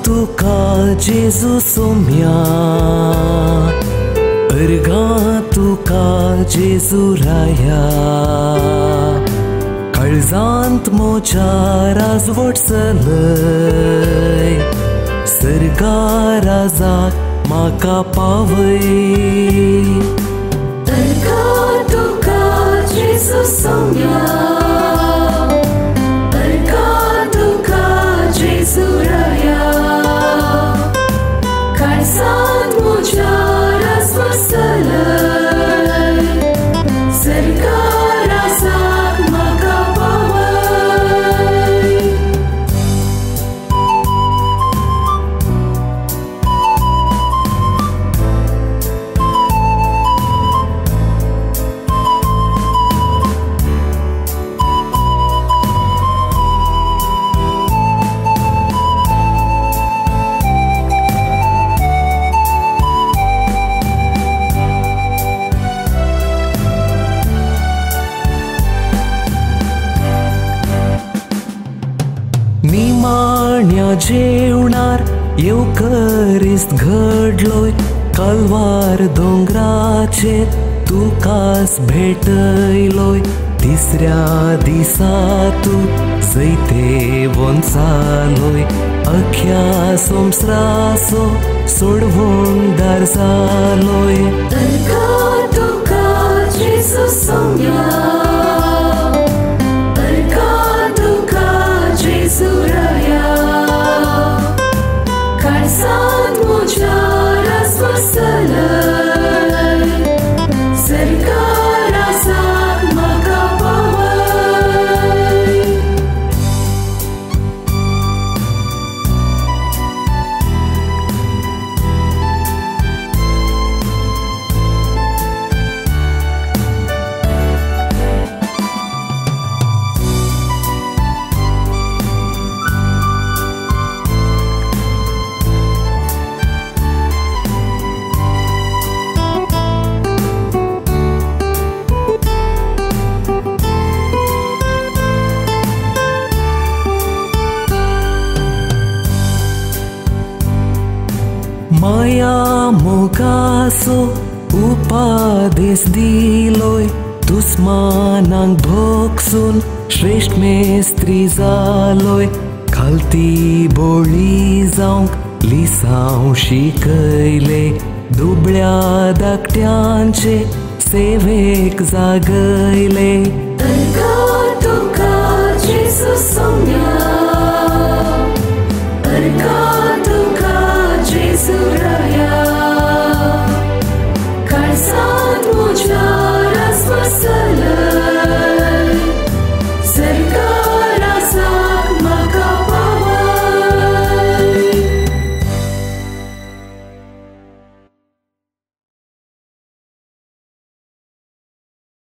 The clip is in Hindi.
तुका जेजू सोम्या, अर्गा तुका जेजू राया, काळजांत मोच्या राजवट चलय, सर्गा राजाक म्हाका पावय. अर्गा तुका जेजू सोम्या, अर्गा तुका जेजू राया, काळजांत मोच्या राजवट चलय, सर्गा राजाक म्हाका पावय. निमाण्या जेवणार येवकरिस्त घडलोय, कल्वार दोंगराचेर तुकास भेटयलोय. तिसऱ्या दिसा तू जैते वंचालोय, अख्या संवसाराचो सोडवणदार जालोय. अर्गा तुका जेजू सोम्या, अर्गा तुका जेजू राया, काळजांत मोच्या राजवट चलय, सर्गा राजाक म्हाका पावय. माया मोगाचो उपादेश दिलोय, दुस्मानांक भोगसून श्रेष्ठ मेस्त्री जालोय. खालती बोळी जावंक लिसांव शिकयले, दुबळ्या धाकट्यांचे सेवेक जागयले.